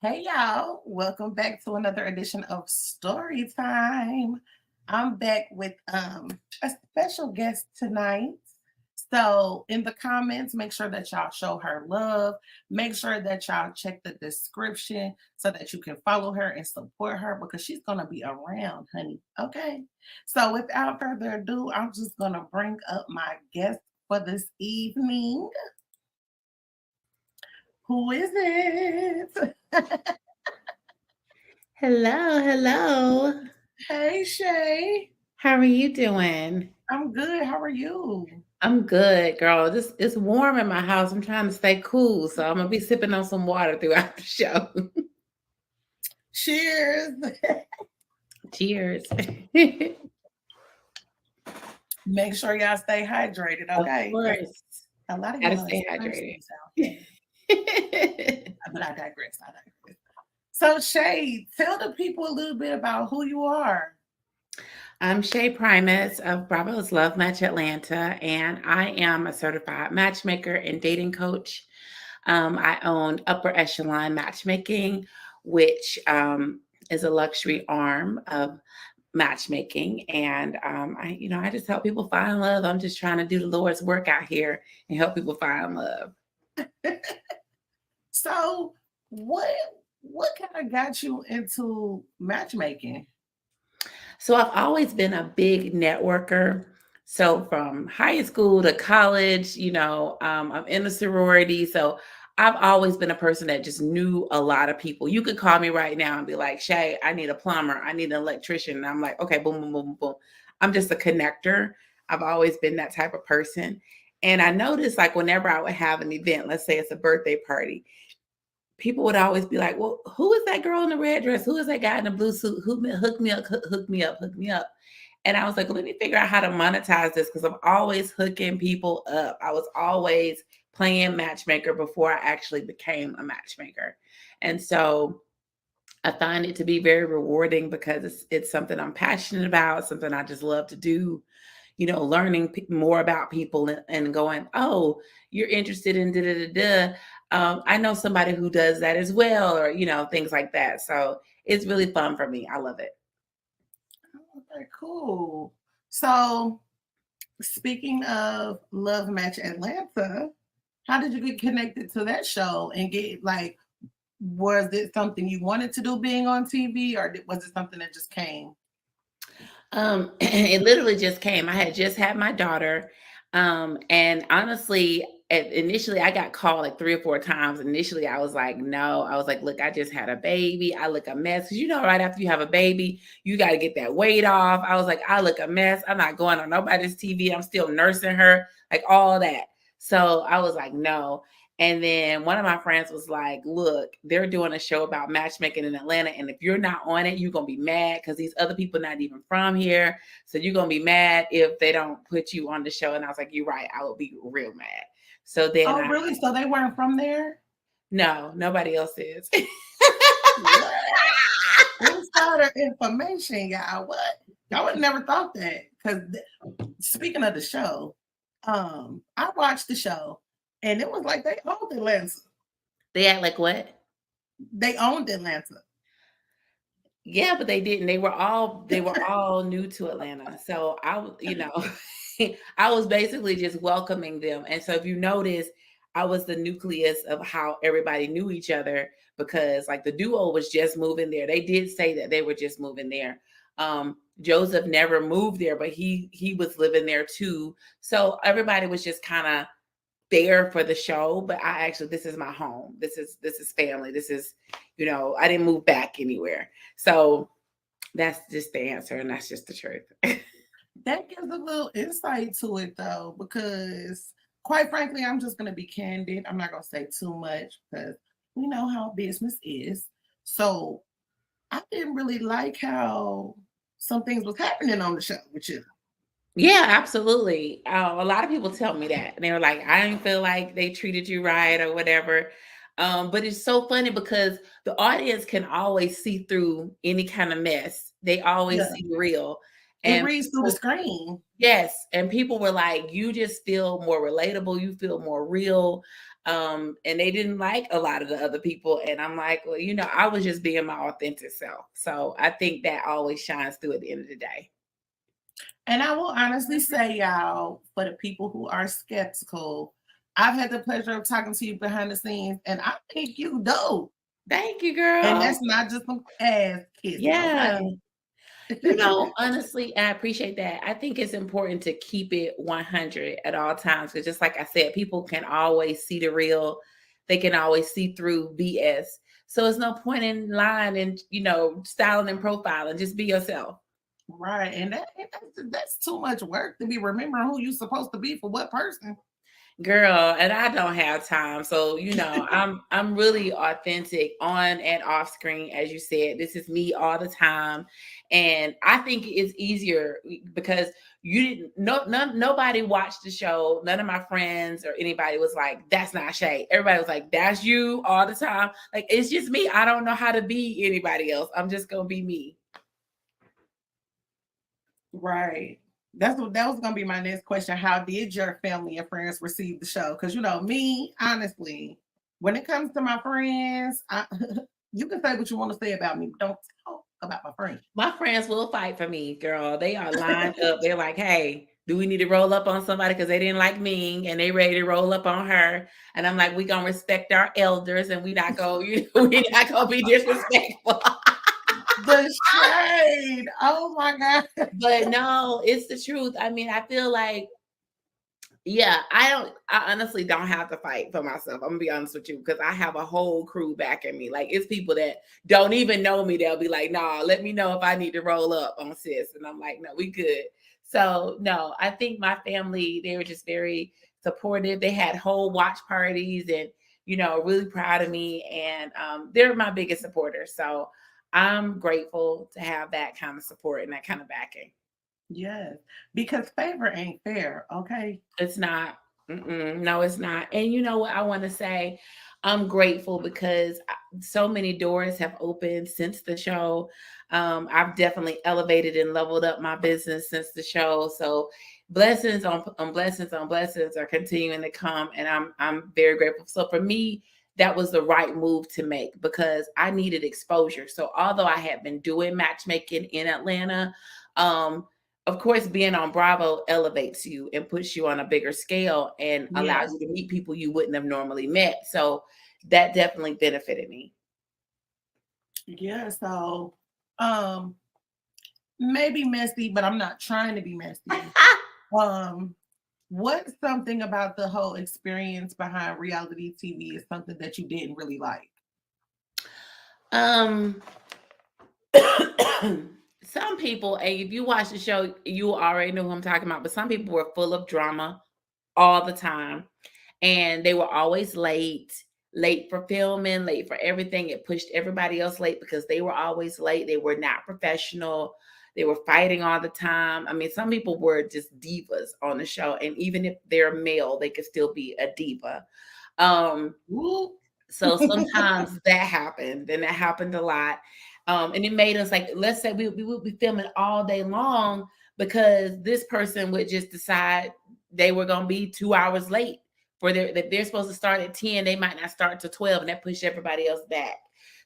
Hey y'all, welcome back to another edition of Story Time. I'm back with a special guest tonight. So in the comments, make sure that y'all show her love. Make sure that y'all check the description so that you can follow her and support her because she's gonna be around, honey. Okay. So without further ado, I'm just gonna bring up my guest for this evening. Who is it? Hello, hello. Hey Shay. How are you doing? I'm good. How are you? I'm good, girl. This it's warm in my house. I'm trying to stay cool, so I'm gonna be sipping on some water throughout the show. Cheers. Cheers. Make sure y'all stay hydrated, Of okay? Because course. a lot of Gotta y'all is stay hydrated. thirsty out here. But I digress. I digress. So, Shay, tell the people a little bit about who you are. I'm Shae Primus of Bravo's Love Match Atlanta, and I am a certified matchmaker and dating coach. I own Upper Echelon Matchmaking, which is a luxury arm of matchmaking. And I just help people find love. I'm just trying to do the Lord's work out here and help people find love. So, what what kind of got you into matchmaking? So I've always been a big networker. So from high school to college, I'm in a sorority. So I've always been a person that just knew a lot of people. You could call me right now and be like, Shae, I need a plumber, I need an electrician. And I'm like, okay, boom, boom, boom, boom. I'm just a connector. I've always been that type of person. And I noticed like whenever I would have an event, let's say it's a birthday party, people would always be like, well, who is that girl in the red dress? Who is that guy in the blue suit? Hook me up, hook me up, hook me up. And I was like, let me figure out how to monetize this because I'm always hooking people up. I was always playing matchmaker before I actually became a matchmaker. And so I find it to be very rewarding because it's something I'm passionate about, something I just love to do. Learning more about people and going, oh, you're interested in da da da da. I know somebody who does that as well, or things like that. So it's really fun for me. I love it. Okay, cool. So, speaking of Love Match Atlanta, how did you get connected to that show and get like, was it something you wanted to do being on TV or was it something that just came? It literally just came. I had just had my daughter. And honestly, initially I got called like 3 or 4 times. Initially, I was like, no, I was like, look, I just had a baby. I look a mess. Cause right after you have a baby, you got to get that weight off. I was like, I look a mess. I'm not going on nobody's TV. I'm still nursing her, like all that. So I was like, no. And then one of my friends was like, look, they're doing a show about matchmaking in Atlanta. And if you're not on it, you're going to be mad because these other people not even from here. So you're going to be mad if they don't put you on the show. And I was like, you're right. I would be real mad. So then Oh, really? So they weren't from there? no, nobody else is. What? Insider information, y'all. What? I would never thought that. Because speaking of the show, I watched the show and it was like they owned Atlanta. They act like what? They owned Atlanta. Yeah, but they didn't. They were all new to Atlanta. So I was basically just welcoming them. And so if you notice, I was the nucleus of how everybody knew each other because like the duo was just moving there. They did say that they were just moving there. Joseph never moved there, but he was living there too. So everybody was just kind of there for the show, but this is my home. This is family. This is, I didn't move back anywhere. So that's just the answer, and that's just the truth. That gives a little insight to it though, because quite frankly, I'm just gonna be candid. I'm not gonna say too much because we know how business is. So I didn't really like how some things was happening on the show with you. Yeah, absolutely. A lot of people tell me that, and they were like, "I didn't feel like they treated you right or whatever." But it's so funny because the audience can always see through any kind of mess. They always Yeah, see real, it and reads through the people, screen. yes, and people were like, "You just feel more relatable. You feel more real." And they didn't like a lot of the other people. And I'm like, well, I was just being my authentic self. So I think that always shines through at the end of the day. And I will honestly say, y'all, for the people who are skeptical, I've had the pleasure of talking to you behind the scenes, and I think you dope. Thank you, And girl. that's not just some ass kissing, Yeah. okay? Honestly, I appreciate that. I think it's important to keep it 100 at all times. Because just like I said, people can always see the real. They can always see through BS. So it's no point in lying and, styling and profiling. Just be yourself. Right. And that's too much work to be remembering who you're supposed to be for what person. Girl, and I don't have time. So, I'm really authentic on and off screen. As you said, this is me all the time. And I think it's easier because nobody watched the show. None of my friends or anybody was like, that's not Shae. Everybody was like, that's you all the time. Like, it's just me. I don't know how to be anybody else. I'm just gonna be me. Right. That was gonna be my next question. How did your family and friends receive the show? Because me, honestly, when it comes to my friends, you can say what you want to say about me, but don't talk about my friends. My friends will fight for me, girl. They are lined up. They're like, hey, do we need to roll up on somebody because they didn't like me and they ready to roll up on her? And I'm like, we gonna respect our elders and we not gonna, we not gonna be disrespectful. The shade. Oh my God. But no, it's the truth. I mean, I feel like, yeah, I honestly don't have to fight for myself. I'm gonna be honest with you, because I have a whole crew backing me. Like, it's people that don't even know me. They'll be like, nah, let me know if I need to roll up on sis. And I'm like, no, we good. So no, I think my family, they were just very supportive. They had whole watch parties and, really proud of me. And they're my biggest supporters. So I'm grateful to have that kind of support and that kind of backing. Yes, because favor ain't fair. Okay. It's not. No, it's not. And you know what I want to say? I'm grateful because so many doors have opened since the show. I've definitely elevated and leveled up my business since the show. So blessings on blessings on blessings are continuing to come, and I'm very grateful. So for me, that was the right move to make because I needed exposure. So although I had been doing matchmaking in Atlanta, of course, being on Bravo elevates you and puts you on a bigger scale and allows Yes. you to meet people you wouldn't have normally met. So that definitely benefited me. Yeah. So, maybe messy, but I'm not trying to be messy. Um, what's something about the whole experience behind reality TV is something that you didn't really like? um some people, and if you watch the show, you already know who I'm talking about, but some people were full of drama all the time. And they were always late for filming, late for everything. It pushed everybody else late because they were always late. They were not professional. They were fighting all the time. I mean, some people were just divas on the show. And even if they're male, they could still be a diva. Um, so sometimes that happened, and that happened a lot. And it made us like, let's say we would be filming all day long because this person would just decide they were going to be 2 hours late for if they're supposed to start at 10, they might not start to 12, and that pushed everybody else back.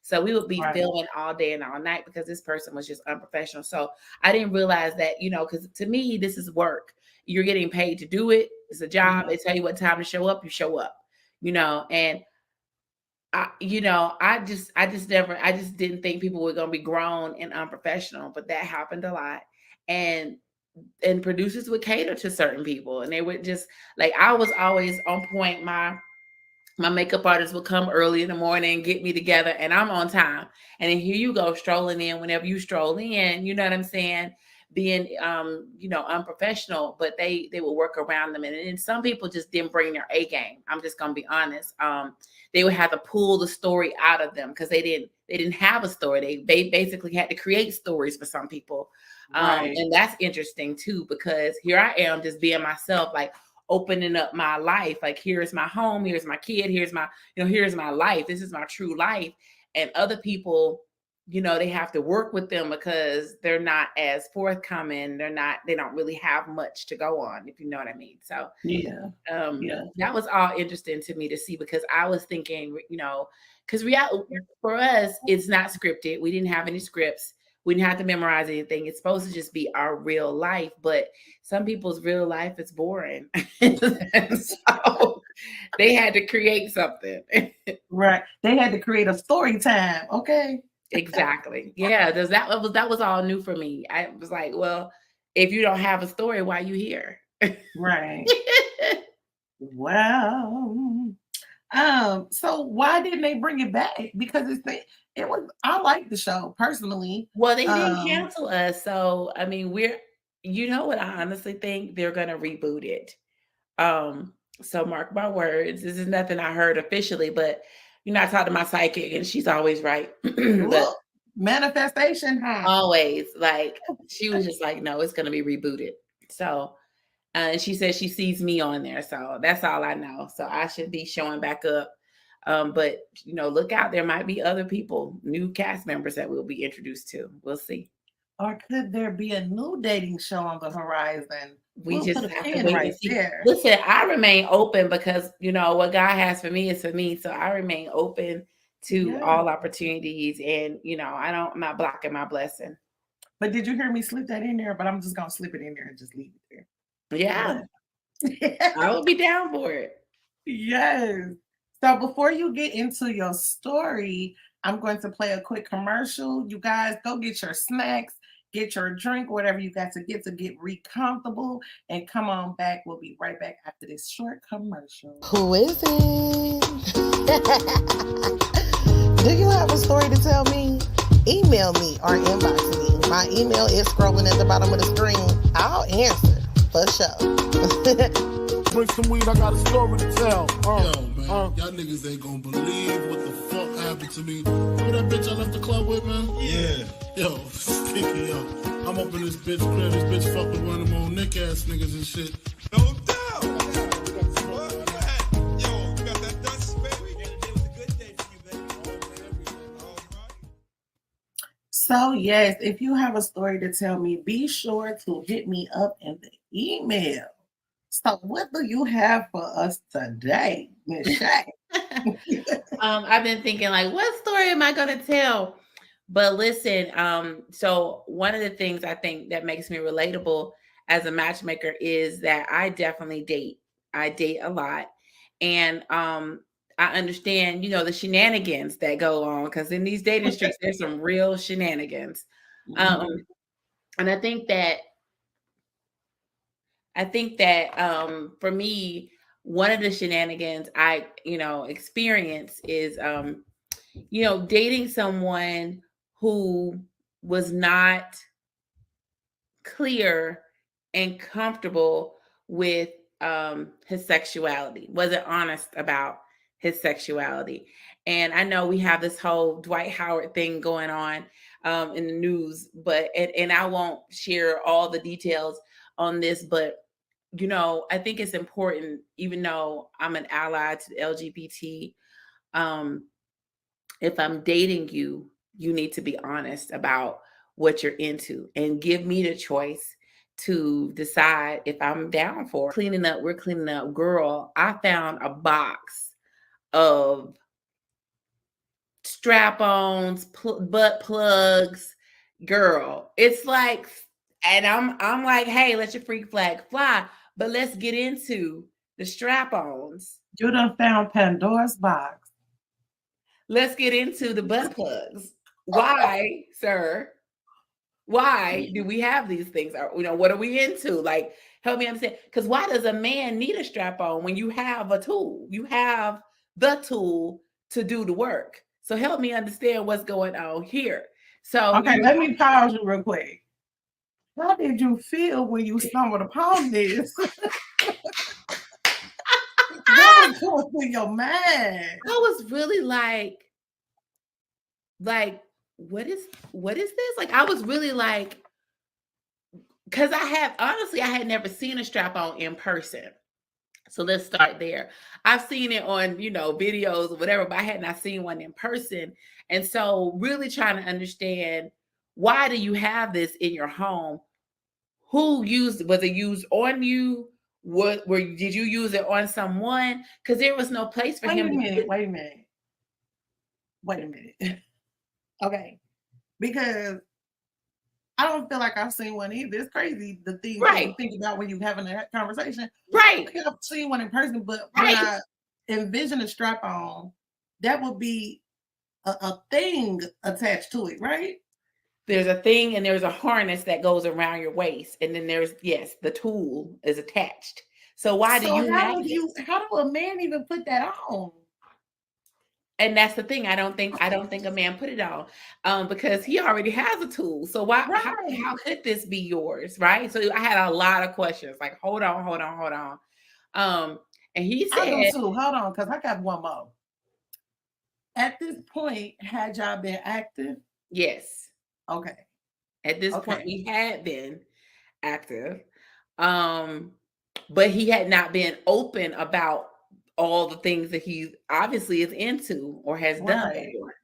So we would be Right. filming all day and all night because this person was just unprofessional. So I didn't realize that, because to me, this is work. You're getting paid to do it. It's a job. They tell you what time to show up, you show up, and I just didn't think people were going to be grown and unprofessional, but that happened a lot. And producers would cater to certain people, and they would just, like, I was always on point. My makeup artist would come early in the morning, get me together, and I'm on time. And then here you go strolling in whenever you stroll in, you know what I'm saying? Being unprofessional, but they would work around them. And some people just didn't bring their A game. I'm just gonna be honest. They would have to pull the story out of them because they didn't have a story. They basically had to create stories for some people. Right. And that's interesting too, because here I am just being myself, like opening up my life. Like, here's my home, here's my kid, here's my life. This is my true life. And other people they have to work with them because they're not as forthcoming. They don't really have much to go on, if you know what I mean. So Yeah. Yeah. that was all interesting to me to see, because I was thinking, because for us, it's not scripted. We didn't have any scripts. We didn't have to memorize anything. It's supposed to just be our real life, but some people's real life is boring. So they had to create something. Right. They had to create a story time. Okay. Exactly. Yeah, that was all new for me. I was like, well, if you don't have a story, why are you here? Right. Well, so why didn't they bring it back? Because it was, I like the show personally. Well, they didn't cancel us, so I mean, what I honestly think, they're gonna reboot it. So mark my words. This is nothing I heard officially, but I talked to my psychic, and she's always right. But Manifestation, huh? always, like, she was just like, no, it's gonna be rebooted. So, and she said she sees me on there, so that's all I know. So I should be showing back up. But look out, there might be other people, new cast members that we'll be introduced to. We'll see. Or could there be a new dating show on the horizon? We We'll just put a have to pin wait right and see. there. Listen, I remain open, because what God has for me is for me. So I remain open to all opportunities, and I'm not blocking my blessing. But did you hear me slip that in there? But I'm just gonna slip it in there and just leave it there. Yeah. I will be down for it. Yes. So before you get into your story, I'm going to play a quick commercial. You guys go get your snacks, get your drink, whatever you got to get re-comfortable, and come on back. We'll be right back after this short commercial. Who is it? Do you have a story to tell me? Email me or inbox me. My email is scrolling at the bottom of the screen. I'll answer for sure. Bring some weed, I got a story to tell. Yo, man, y'all niggas ain't gonna believe what the fuck happened to me. Remember that bitch I left the club with, man? Yeah. Yo, sticky, yo. I'm up in this bitch crib, this bitch fuck with one of them old Nick ass niggas and shit. No doubt. Yo, you got that dust, baby? It was a good day for you, baby. All right. So yes, if you have a story to tell me, be sure to hit me up in the email. So what do you have for us today, Miss Shae? I've been thinking, like, what story am I going to tell? But listen, so one of the things I think that makes me relatable as a matchmaker is that I definitely date. I date a lot. And I understand, the shenanigans that go on, because in these dating streets, there's some real shenanigans. And I think that for me, one of the shenanigans I, experience is, dating someone who was not clear and comfortable with his sexuality, wasn't honest about his sexuality. And I know we have this whole Dwight Howard thing going on in the news, but and I won't share all the details on this, but I think it's important, even though I'm an ally to the LGBT, if I'm dating you, you need to be honest about what you're into and give me the choice to decide if I'm down for cleaning up. We're cleaning up. Girl, I found a box of strap-ons, butt plugs. Girl, it's like, and I'm like, hey, let your freak flag fly, but let's get into the strap-ons. You done found Pandora's box. Let's get into the butt plugs. Why, sir? Why do we have these things? What are we into? Like, help me understand. Because why does a man need a strap-on when you have a tool? You have the tool to do the work. So help me understand what's going on here. So okay, let me pause you real quick. How did you feel when you stumbled upon this? What was going through your mind? I was really like, what is this? Like, I was really like, because I had never seen a strap-on in person. So let's start there. I've seen it on, videos or whatever, but I had not seen one in person. And so really trying to understand, why do you have this in your home? Who used, was it used on you? Did you use it on someone? Because there was no place for him. Wait a minute. Okay. Because I don't feel like I've seen one either. It's crazy the things that you think about when you're having a conversation. Right. I think I've seen one in person, but when I envision a strap on, that would be a thing attached to it, right? There's a thing and there's a harness that goes around your waist, and then there's the tool is attached. So why do you have it? How do a man even put that on? And that's the thing. I don't think a man put it on, because he already has a tool. So why? How could this be yours, right? So I had a lot of questions. Like, hold on. And he said, I do too. Hold on, because I got one more. At this point, had y'all been active? Yes. Okay. At this point, we had been active, but he had not been open about all the things that he obviously is into or has done before.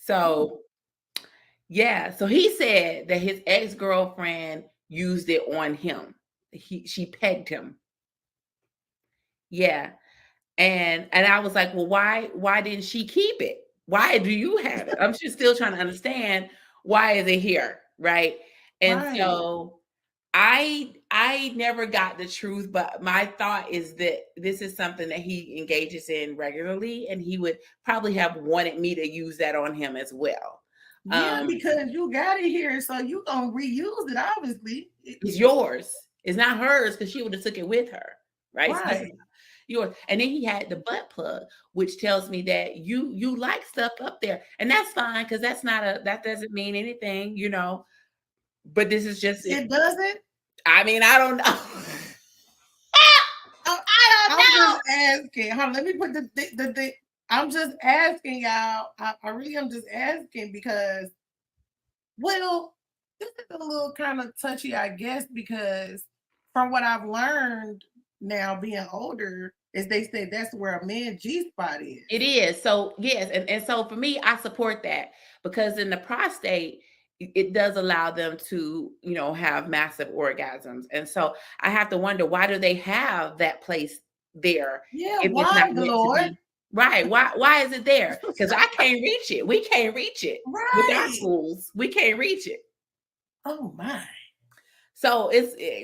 So, so he said that his ex-girlfriend used it on him. She pegged him. Yeah. And I was like, well, why didn't she keep it? Why do you have it? I'm just still trying to understand, why is it here? Right. And so I never got the truth, but my thought is that this is something that he engages in regularly, and he would probably have wanted me to use that on him as well. Yeah, because you got it here, so you gonna reuse it. Obviously, it's yours. It's not hers, because she would have took it with her, right? So yours. And then he had the butt plug, which tells me that you like stuff up there, and that's fine, because that doesn't mean anything, But this is just it. Doesn't. I mean, I don't know. I don't know. I'm just asking. Hold on, let me put the. I'm just asking y'all. I really am just asking because, well, this is a little kind of touchy, I guess, because from what I've learned now, being older, is they say that's where a man's G-spot is. It is. So yes, and so for me, I support that, because in the prostate, it does allow them to, have massive orgasms. And so I have to wonder, why do they have that place there? Yeah, why, Lord? Right. Why is it there? Because I can't reach it. We can't reach it. Right. With our tools, we can't reach it. Oh my. So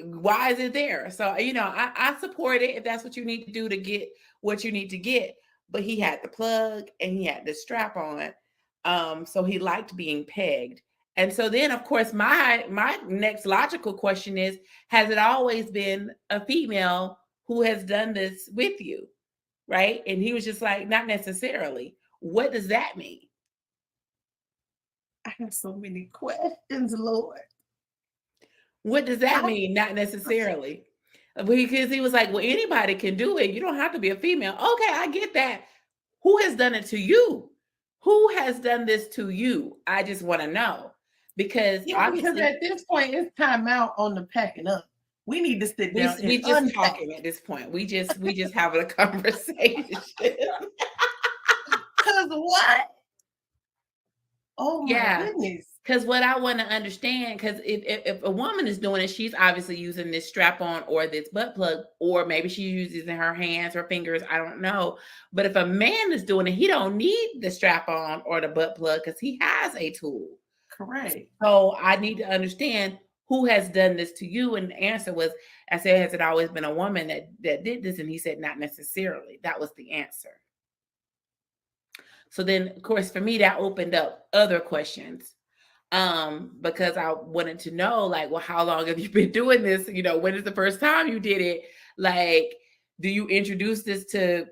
why is it there? So, I support it if that's what you need to do to get what you need to get. But he had the plug and he had the strap on. So he liked being pegged. And so then, of course, my next logical question is, has it always been a female who has done this with you? Right? And he was just like, not necessarily. What does that mean? I have so many questions, Lord. What does that mean? Not necessarily. Because he was like, well, anybody can do it. You don't have to be a female. Okay, I get that. Who has done it to you? Who has done this to you? I just want to know. Because because at this point, it's time out on the packing up. We need to sit down. We just talking at this point. We just having a conversation. Because what? Oh my goodness. Because what I want to understand, because if a woman is doing it, she's obviously using this strap on or this butt plug, or maybe she uses in her hands, her fingers, I don't know. But if a man is doing it, he don't need the strap on or the butt plug, because he has a tool. Correct. So I need to understand, who has done this to you? And the answer was, I said, has it always been a woman that did this? And he said, not necessarily. That was the answer. So then, of course, for me, that opened up other questions, because I wanted to know, like, well, how long have you been doing this? When is the first time you did it? Like, do you introduce this to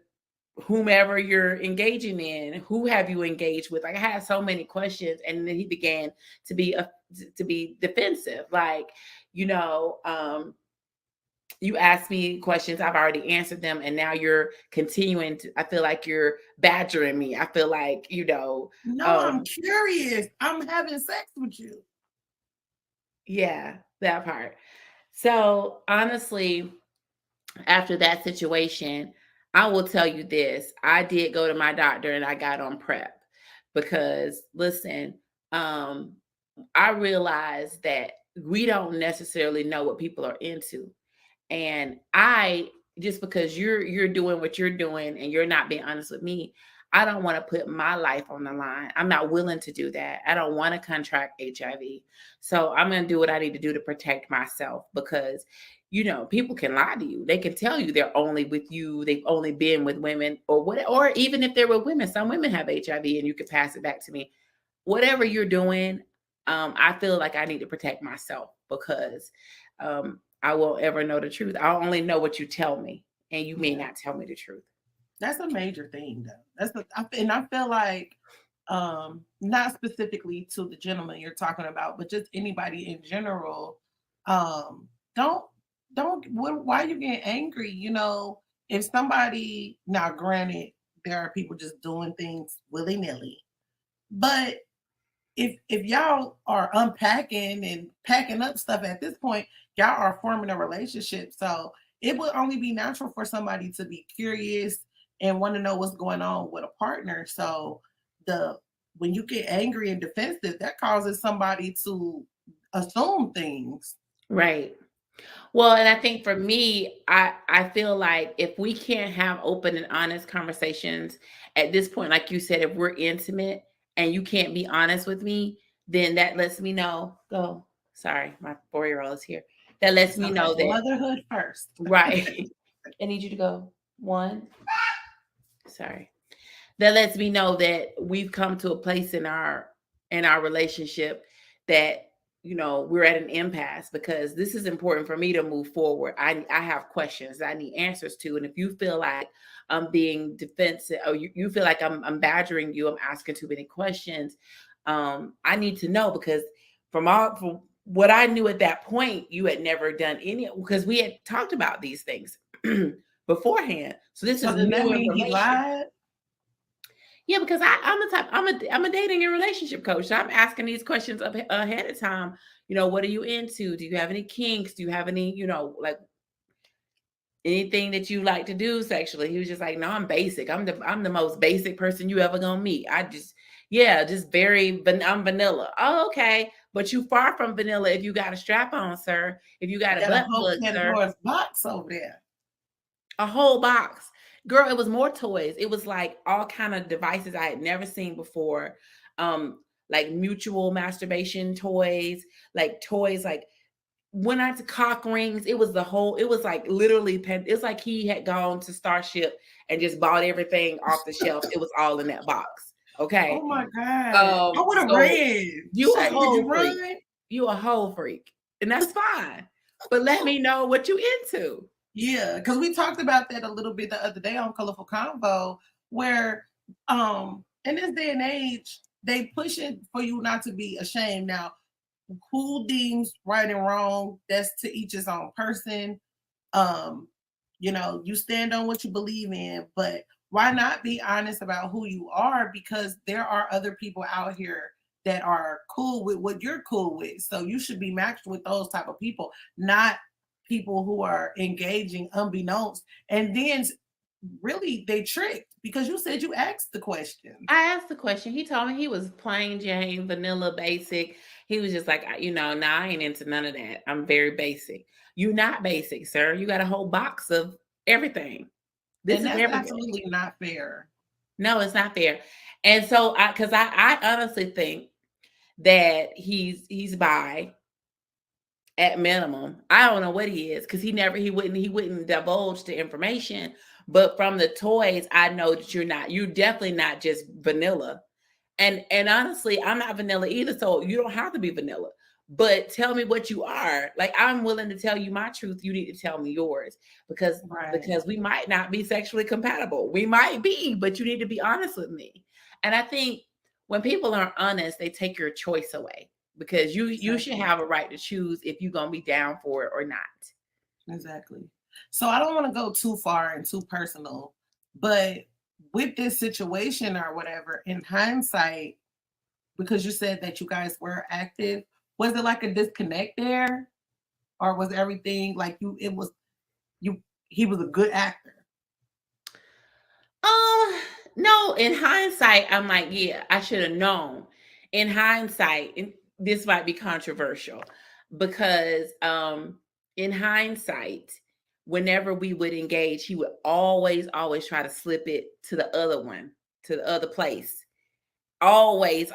whomever you're engaging in? Who have you engaged with? Like, I had so many questions, and then he began to be defensive. Like, you asked me questions, I've already answered them, and now you're continuing to, I feel like you're badgering me. I feel like, No, I'm curious. I'm having sex with you. Yeah, that part. So honestly, after that situation, I will tell you this. I did go to my doctor and I got on PrEP because listen, I realized that we don't necessarily know what people are into. And I just because you're doing what you're doing and you're not being honest with me, I don't want to put my life on the line. I'm not willing to do that. I don't want to contract HIV. So I'm going to do what I need to do to protect myself because people can lie to you. They can tell you they're only with you. They've only been with women or what, or even if they're with women, some women have HIV and you can pass it back to me. Whatever you're doing, I feel like I need to protect myself because I won't ever know the truth. I'll only know what you tell me, and you may not tell me the truth. That's a major thing, though. And I feel like, not specifically to the gentleman you're talking about, but just anybody in general, don't. Why are you getting angry? If somebody, now granted, there are people just doing things willy nilly, but if y'all are unpacking and packing up stuff at this point, y'all are forming a relationship. So it would only be natural for somebody to be curious and want to know what's going on with a partner. So when you get angry and defensive, that causes somebody to assume things. Right. Well, and I think for me, I feel like if we can't have open and honest conversations at this point, like you said, if we're intimate and you can't be honest with me, then that lets me know. Go. Sorry, my 4-year-old is here. That lets me know that motherhood first. Right. I need you to go. 1. Sorry. That lets me know that we've come to a place in our relationship that we're at an impasse because this is important for me to move forward. I have questions I need answers to. And if you feel like I'm being defensive or you feel like I'm badgering you, I'm asking too many questions, I need to know because from what I knew at that point, you had never done any because we had talked about these things beforehand. So this is new information. He lied? Yeah, because I'm a dating and relationship coach. So I'm asking these questions ahead of time. What are you into? Do you have any kinks? Do you have any, like anything that you like to do sexually? He was just like, no, I'm basic. I'm the most basic person you ever gonna meet. I'm vanilla. Oh, okay. But you far from vanilla if you got a strap on, sir. If you got a butt plug, sir. Box over there. A whole box. Girl, it was more toys. It was like all kind of devices I had never seen before. Like mutual masturbation toys, like went out to cock rings. It was like literally, it's like he had gone to Starship and just bought everything off the shelf. It was all in that box. Okay. Oh my God. I would have ran. You a whole freak. You a whole freak. And that's fine. But let me know what you into. Yeah, because we talked about that a little bit the other day on Colorful Convo, where in this day and age, they push it for you not to be ashamed. Now, who deems right and wrong, that's to each his own person. You stand on what you believe in, but why not be honest about who you are? Because there are other people out here that are cool with what you're cool with. So you should be matched with those type of people, not people who are engaging unbeknownst. And then really they tricked because you said you asked the question. I asked the question. He told me he was plain Jane, vanilla, basic. He was just like, nah, I ain't into none of that. I'm very basic. You're not basic, sir. You got a whole box of everything. That's absolutely not fair. No, it's not fair. And so I honestly think that he's bi at minimum. I don't know what he is because he wouldn't divulge the information. But from the toys, I know that you're definitely not just vanilla. And honestly, I'm not vanilla either. So you don't have to be vanilla. But tell me what you are. Like, I'm willing to tell you my truth. You need to tell me yours because we might not be sexually compatible. We might be, but you need to be honest with me. And I think when people aren't honest, they take your choice away. Because you should have a right to choose if you're going to be down for it or not. Exactly. So I don't want to go too far and too personal, but with this situation or whatever, in hindsight, because you said that you guys were active, was it like a disconnect there? Or was everything like he was a good actor? No, in hindsight, I'm like, yeah, I should have known. In hindsight, and this might be controversial because in hindsight, whenever we would engage, he would always try to slip it to the other one, to the other place. Always.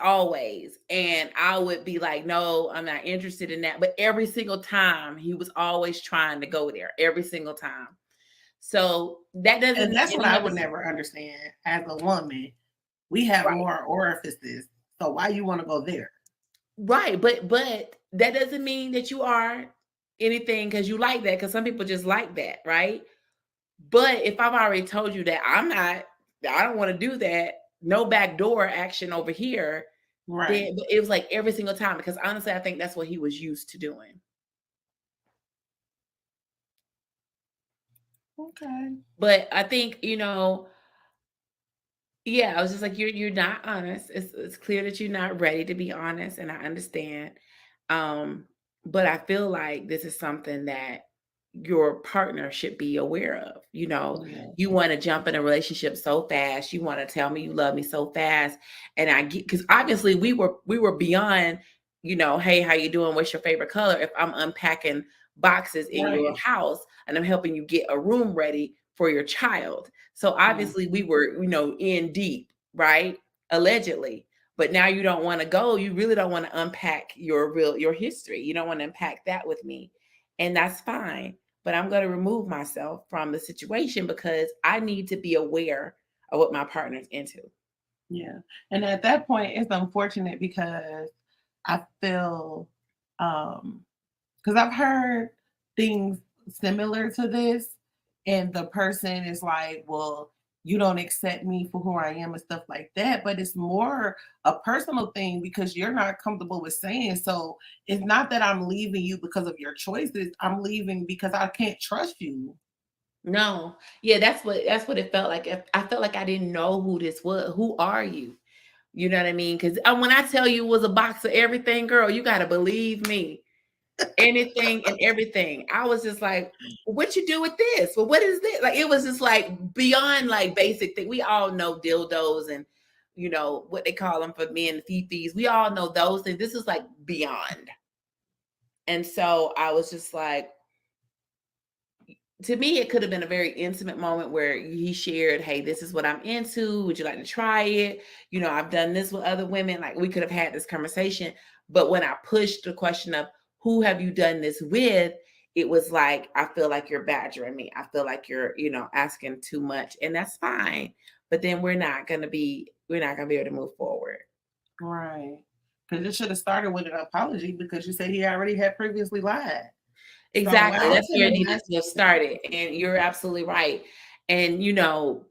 And I would be like, no, I'm not interested in that. But every single time he was always trying to go there, every single time. So that doesn't. And that's what I would never understand as a woman. We have Right. more orifices. So why you want to go there? Right. But that doesn't mean that you are anything because you like that, because some people just like that, right? But if I've already told you that I don't want to do that, no backdoor action over here, Right. then it was like every single time, because honestly, I think that's what he was used to doing. Okay. But I think, yeah, I was just like, you're not honest. It's clear that you're not ready to be honest, and I understand. But I feel like this is something that your partner should be aware of. Yeah. You want to jump in a relationship so fast. You want to tell me you love me so fast, and I get, because obviously we were beyond, hey, how you doing? What's your favorite color? If I'm unpacking boxes in your Right. house and I'm helping you get a room ready for your child. So obviously we were, in deep, right? Allegedly. But now you don't want to go. You really don't want to unpack your history. You don't want to unpack that with me. And that's fine. But I'm going to remove myself from the situation because I need to be aware of what my partner's into. Yeah. And at that point, it's unfortunate because I feel, because I've heard things similar to this, and the person is like, well, you don't accept me for who I am and stuff like that. But it's more a personal thing because you're not comfortable with saying. So it's not that I'm leaving you because of your choices. I'm leaving because I can't trust you. No. Yeah, that's what it felt like. I felt like I didn't know who this was. Who are you? You know what I mean? Because when I tell you it was a box of everything, girl, you got to believe me. Anything and everything. I was just like, what you do with this? Well, what is this? Like, it was just like beyond like basic thing. We all know dildos and, what they call them for men, fifis. We all know those things. This is like beyond. And so I was just like, to me, it could have been a very intimate moment where he shared, hey, this is what I'm into. Would you like to try it? I've done this with other women. Like, we could have had this conversation. But when I pushed the question of who have you done this with, it was like, I feel like you're badgering me. I feel like you're, asking too much, and that's fine. But then we're not going to be able to move forward. Right. Because it should have started with an apology because you said he already had previously lied. Exactly. So, that's where it needs to have started. And you're absolutely right. And,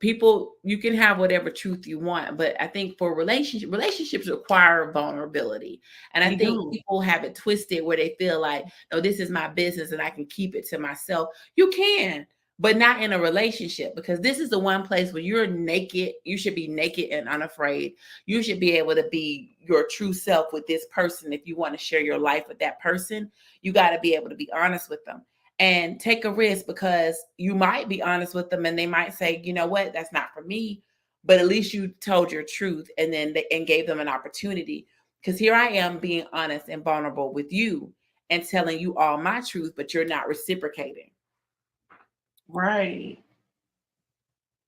people, you can have whatever truth you want, but I think for relationships require vulnerability. And I think people have it twisted where they feel like, no, this is my business and I can keep it to myself. You can, but not in a relationship, because this is the one place where you're naked. You should be naked and unafraid. You should be able to be your true self with this person. If you want to share your life with that person, you got to be able to be honest with them and take a risk, because you might be honest with them and they might say, you know what, that's not for me. But at least you told your truth and gave them an opportunity. Because here I am being honest and vulnerable with you and telling you all my truth, but you're not reciprocating. Right.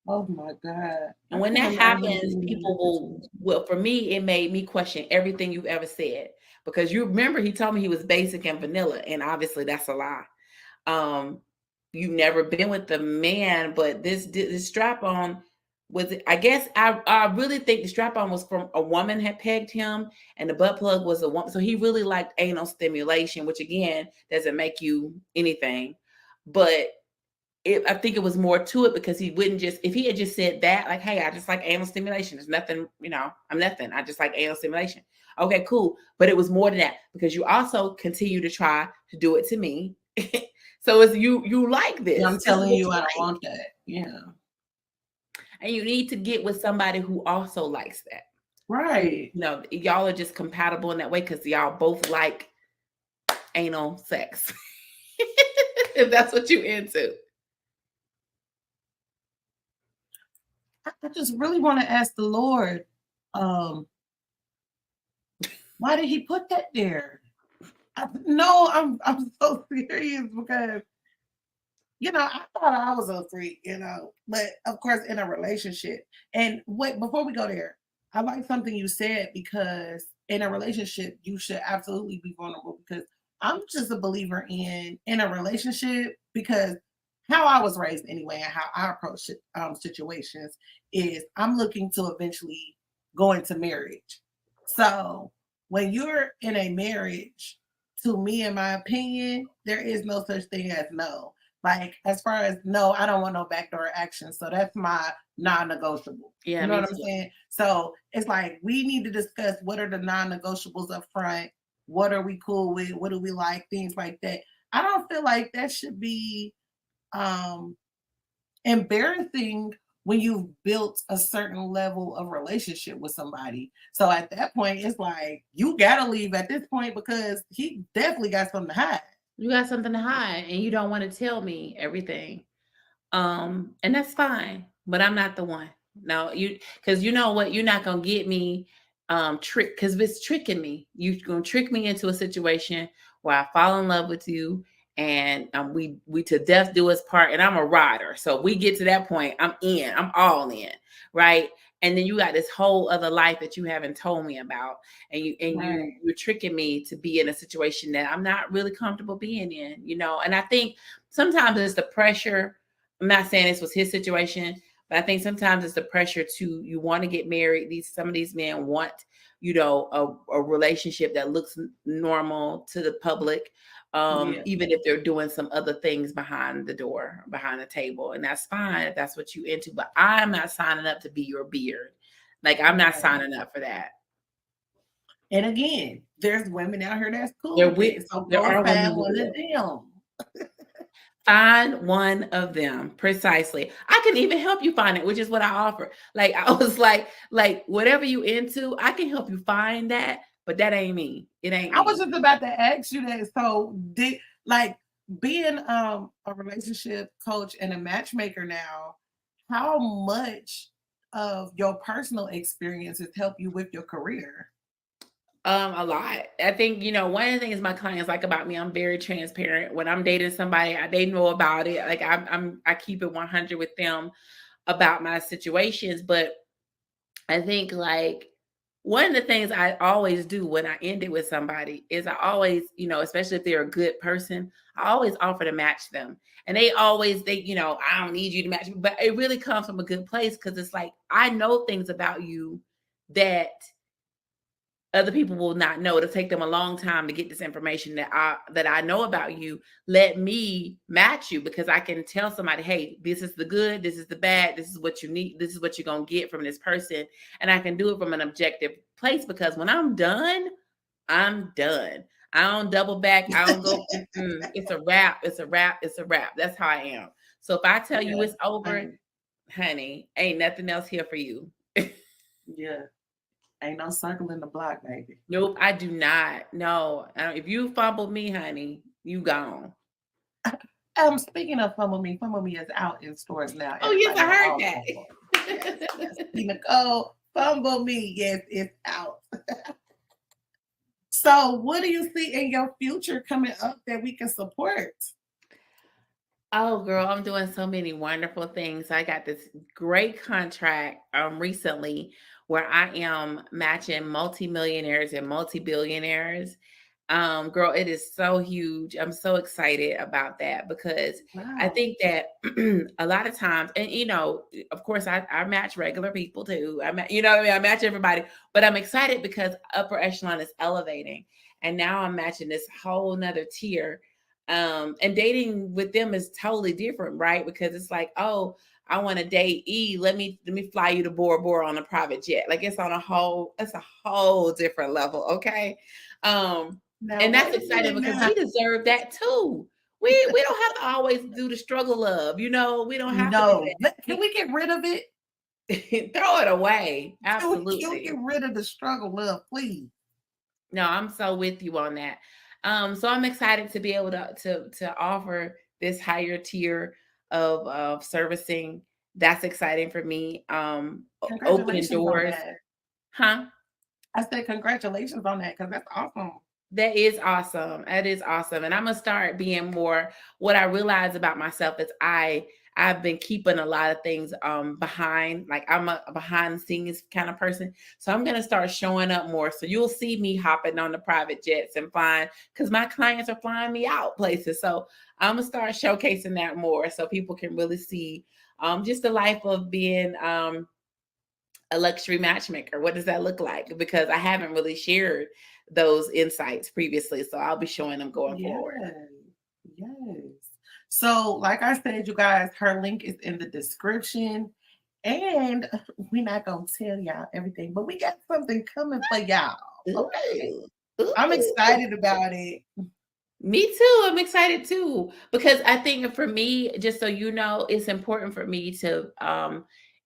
Oh my God. And when that happens, people will, for me, it made me question everything you've ever said. Because you remember he told me he was basic and vanilla, and obviously that's a lie. You've never been with the man, but this strap-on was, I guess, I really think the strap-on was from a woman had pegged him, and the butt plug was a woman. So he really liked anal stimulation, which again doesn't make you anything. But I think it was more to it, because he wouldn't just, if he had just said that, like, hey, I just like anal stimulation. There's nothing, I'm nothing. I just like anal stimulation. Okay, cool. But it was more than that, because you also continue to try to do it to me. So it's you like this. I'm telling you, I don't want that. Yeah. And you need to get with somebody who also likes that. Right. Y'all are just compatible in that way, because y'all both like anal sex. If that's what you're into. I just really want to ask the Lord, why did he put that there? No, I'm so serious because I thought I was a freak, but of course in a relationship. And wait, before we go there, I like something you said because in a relationship you should absolutely be vulnerable because I'm just a believer in a relationship because how I was raised anyway and how I approach situations is I'm looking to eventually go into marriage. So when you're in a marriage, to me, in my opinion, there is no such thing as no. Like, as far as no, I don't want no backdoor action. So that's my non-negotiable. Yeah, You know me what I'm too. saying? So it's like we need to discuss what are the non-negotiables up front. What are we cool with? What do we like? Things like that. I don't feel like that should be um embarrassing when you've built a certain level of relationship with somebody. So at that point, it's like you gotta leave at this point because he definitely got something to hide. You got something to hide and you don't want to tell me everything. And that's fine, but I'm not the one. No, because you know what, you're not gonna get me trick because it's tricking me. You're gonna trick me into a situation where I fall in love with you and we to death do us part, and I'm a rider. So we get to that point, I'm all in, right? And then you got this whole other life that you haven't told me about, and Right. you're tricking me to be in a situation that I'm not really comfortable being in, And I think sometimes it's the pressure. I'm not saying this was his situation, but I think sometimes it's the pressure to you want to get married. Some of these men want, a relationship that looks normal to the public, Yeah. even if they're doing some other things behind the door, behind the table, and that's fine if that's what you into. But I'm not signing up to be your beard. Like I'm not Right. signing up for that. And again, there's women out here that's cool There with it. So there go are women find who one of will. them. Find one of them. Precisely. I can even help you find it, which is what I offer. Like I was like whatever you into, I can help you find that, but that ain't me. It ain't I was me. just about to ask you that. So did like being a relationship coach and a matchmaker now, how much of your personal experiences help you with your career? A lot. I think, one of the things my clients like about me, I'm very transparent. When I'm dating somebody, they know about it. Like I keep it 100 with them about my situations, but I think like one of the things I always do when I end it with somebody is I always, especially if they're a good person, I always offer to match them. And they, I don't need you to match me, but it really comes from a good place because it's like I know things about you that other people will not know. It'll take them a long time to get this information that I know about you. Let me match you because I can tell somebody, hey, this is the good, this is the bad, this is what you need, this is what you're gonna get from this person. And I can do it from an objective place because when I'm done, I'm done. I don't double back. I don't go, it's a wrap, it's a wrap, it's a wrap. That's how I am. So if I tell you Yeah, it's over, honey, ain't nothing else here for you. yeah. Ain't no circling the block, baby. Nope, I do not. No, if you fumble me, honey, you gone. Speaking of Fumble Me is out in stores now. Oh yes, Everybody I on heard all that. platforms. Yes. TheeEnicole, Fumble Me, yes, it's out. So, what do you see in your future coming up that we can support? Oh, girl, I'm doing so many wonderful things. I got this great contract recently where I am matching multimillionaires and multi-billionaires. Girl, it is so huge. I'm so excited about that because I Wow. think that a lot of times, and of course, I match regular people too. I match everybody, but I'm excited because upper echelon is elevating, and now I'm matching this whole nother tier. And dating with them is totally different, right? Because it's like, oh, I want to date E. Let me fly you to Bora Bora on a private jet. Like it's a whole different level. Okay. Now, And that's wait a exciting minute because now. we deserve that too. We don't have to always do the struggle of, we don't have to do No, can we get rid of it? that. Throw it away. Can we get Absolutely. rid of the struggle, love, please? No, I'm so with you on that. So I'm excited to be able to offer this higher tier of servicing That's exciting for me. Opening Congratulations on doors. that. Huh? I said congratulations on that because that's awesome. That is awesome. That is awesome. And I'm gonna start being more. What I realize about myself is I've been keeping a lot of things behind. Like I'm a behind the scenes kind of person. So I'm gonna start showing up more. So you'll see me hopping on the private jets and flying because my clients are flying me out places. So I'm gonna start showcasing that more so people can really see just the life of being a luxury matchmaker. What does that look like? Because I haven't really shared those insights previously. So I'll be showing them going forward. Yes. So like I said, you guys, her link is in the description. And we're not going to tell y'all everything, but we got something coming for y'all. Okay. Ooh. I'm excited about it. Me too. I'm excited too. Because I think for me, just so you know, it's important for me to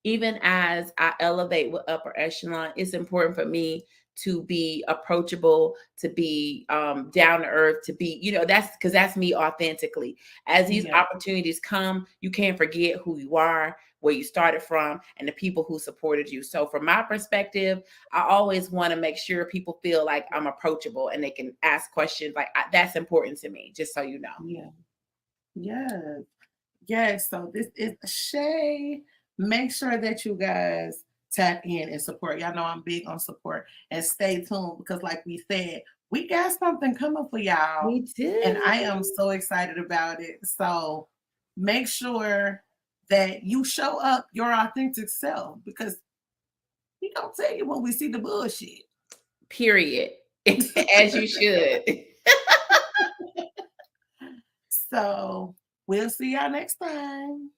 even as I elevate with upper echelon, it's important for me to be approachable, to be down to earth, to be, that's because that's me authentically. As these opportunities come, you can't forget who you are, where you started from, and the people who supported you. So from my perspective, I always want to make sure people feel like I'm approachable and they can ask questions. Like that's important to me, just so you know. Yes. So this is Shae. Make sure that you guys tap in and support. Y'all know I'm big on support, and stay tuned because like we said, we got something coming for y'all. We do. And I am so excited about it. So make sure that you show up your authentic self because we don't tell you when we see the bullshit. Period. As you should. So we'll see y'all next time.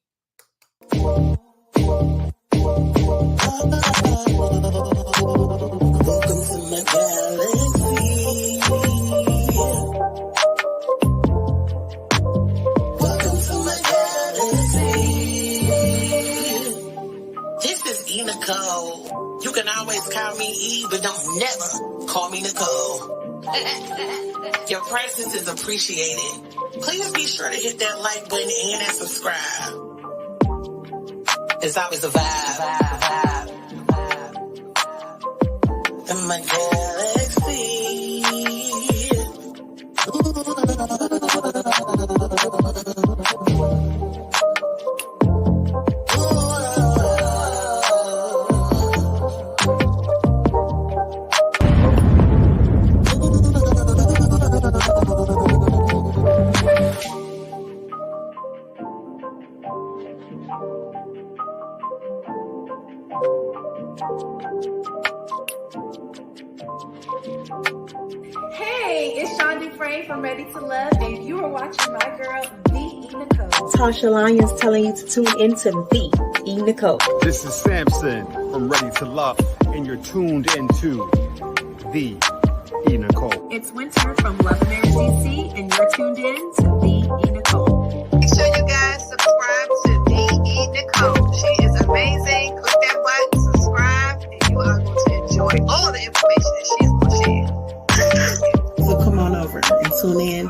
This is TheeEnicole. You can always call me E, but don't never call me Nicole. Your presence is appreciated. Please be sure to hit that like button and that subscribe. It's always a vibe. In my galaxy. Hey, it's Shawn Dufresne from Ready to Love, and you are watching my girl, TheeEnicole. Tasha Lyons telling you to tune into TheeEnicole. This is Samson from Ready to Love, and you're tuned into TheeEnicole. It's Winter from Love Marriage DC, and you're tuned in to TheeEnicole. Make sure you guys subscribe to TheeEnicole. She is amazing. Click that button, subscribe, and you are going to enjoy all the information that she's going to share. So come on over and tune in.